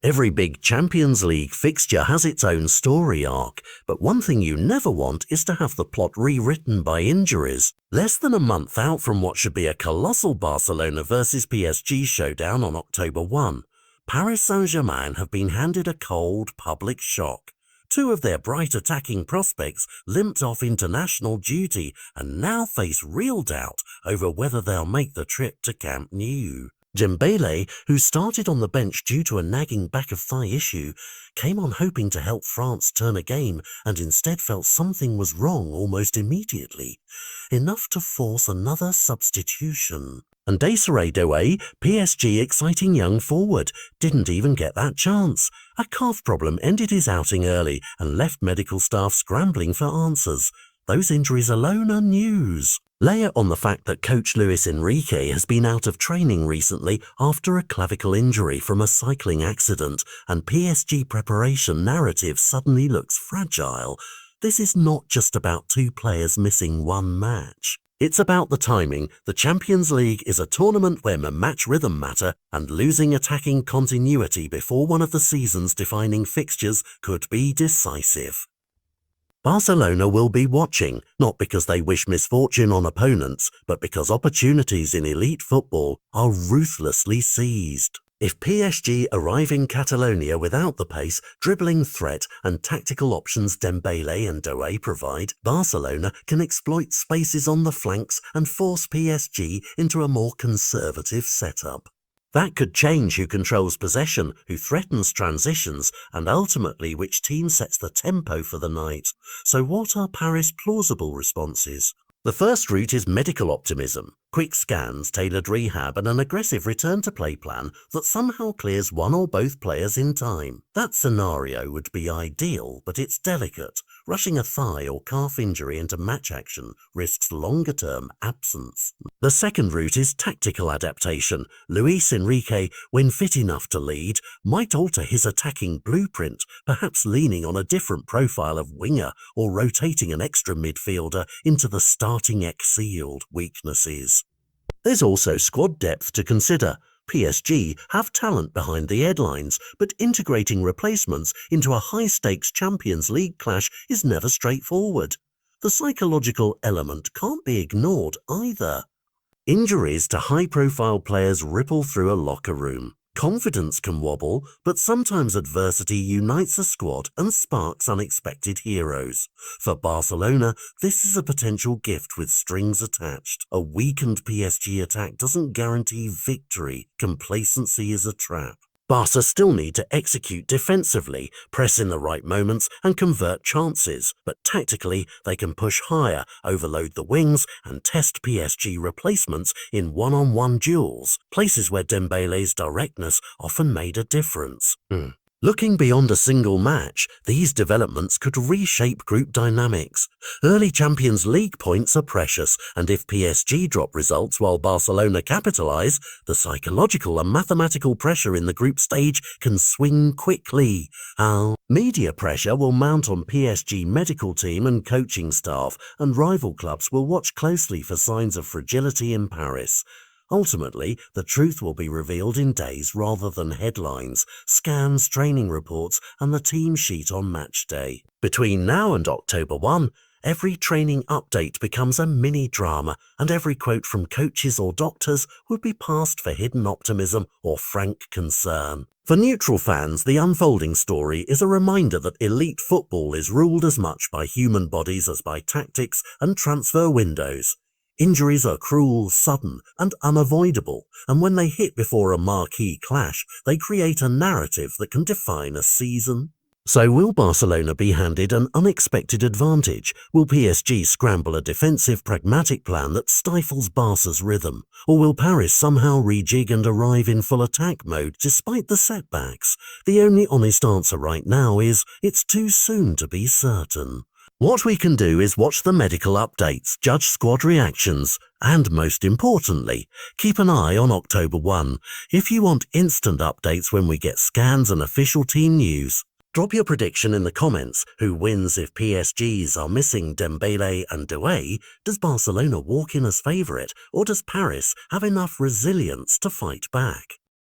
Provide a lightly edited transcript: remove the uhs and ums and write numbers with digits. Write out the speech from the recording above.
Every big Champions League fixture has its own story arc, but one thing you never want is to have the plot rewritten by injuries. Less than a month out from what should be a colossal Barcelona versus PSG showdown on October 1, Paris Saint-Germain have been handed a cold public shock. Two of their bright attacking prospects limped off international duty and now face real doubt over whether they'll make the trip to Camp Nou. Dembele, who started on the bench due to a nagging back-of-thigh issue, came on hoping to help France turn a game and instead felt something was wrong almost immediately, enough to force another substitution. And Desiré Doué, PSG exciting young forward, didn't even get that chance. A calf problem ended his outing early and left medical staff scrambling for answers. Those injuries alone are news. Layer on the fact that coach Luis Enrique has been out of training recently after a clavicle injury from a cycling accident, and PSG preparation narrative suddenly looks fragile. This is not just about two players missing one match. It's about the timing. The Champions League is a tournament where match rhythm matter, and losing attacking continuity before one of the season's defining fixtures could be decisive. Barcelona will be watching, not because they wish misfortune on opponents, but because opportunities in elite football are ruthlessly seized. If PSG arrive in Catalonia without the pace, dribbling threat and tactical options Dembele and Doué provide, Barcelona can exploit spaces on the flanks and force PSG into a more conservative setup. That could change who controls possession, who threatens transitions, and ultimately which team sets the tempo for the night. So what are Paris' plausible responses? The first route is medical optimism. Quick scans, tailored rehab, and an aggressive return-to-play plan that somehow clears one or both players in time. That scenario would be ideal, but it's delicate. Rushing a thigh or calf injury into match action risks longer-term absence. The second route is tactical adaptation. Luis Enrique, when fit enough to lead, might alter his attacking blueprint, perhaps leaning on a different profile of winger or rotating an extra midfielder into the starting X-sealed weaknesses. There's also squad depth to consider. PSG have talent behind the headlines, but integrating replacements into a high-stakes Champions League clash is never straightforward. The psychological element can't be ignored either. Injuries to high-profile players ripple through a locker room. Confidence can wobble, but sometimes adversity unites a squad and sparks unexpected heroes. For Barcelona, this is a potential gift with strings attached. A weakened PSG attack doesn't guarantee victory. Complacency is a trap. Barca still need to execute defensively, press in the right moments and convert chances, but tactically they can push higher, overload the wings and test PSG replacements in one-on-one duels, places where Dembele's directness often made a difference. Looking beyond a single match, these developments could reshape group dynamics. Early Champions League points are precious, and if PSG drop results while Barcelona capitalise, the psychological and mathematical pressure in the group stage can swing quickly. Media pressure will mount on PSG medical team and coaching staff, and rival clubs will watch closely for signs of fragility in Paris. Ultimately, the truth will be revealed in days rather than headlines, scans, training reports, and the team sheet on match day. Between now and October 1, every training update becomes a mini-drama, and every quote from coaches or doctors would be passed for hidden optimism or frank concern. For neutral fans, the unfolding story is a reminder that elite football is ruled as much by human bodies as by tactics and transfer windows. Injuries are cruel, sudden, and unavoidable, and when they hit before a marquee clash, they create a narrative that can define a season. So will Barcelona be handed an unexpected advantage? Will PSG scramble a defensive, pragmatic plan that stifles Barca's rhythm? Or will Paris somehow rejig and arrive in full attack mode despite the setbacks? The only honest answer right now is, it's too soon to be certain. What we can do is watch the medical updates, judge squad reactions, and most importantly, keep an eye on October 1 if you want instant updates when we get scans and official team news. Drop your prediction in the comments. Who wins if PSGs are missing Dembele and Doué? Does Barcelona walk in as favourite, or does Paris have enough resilience to fight back?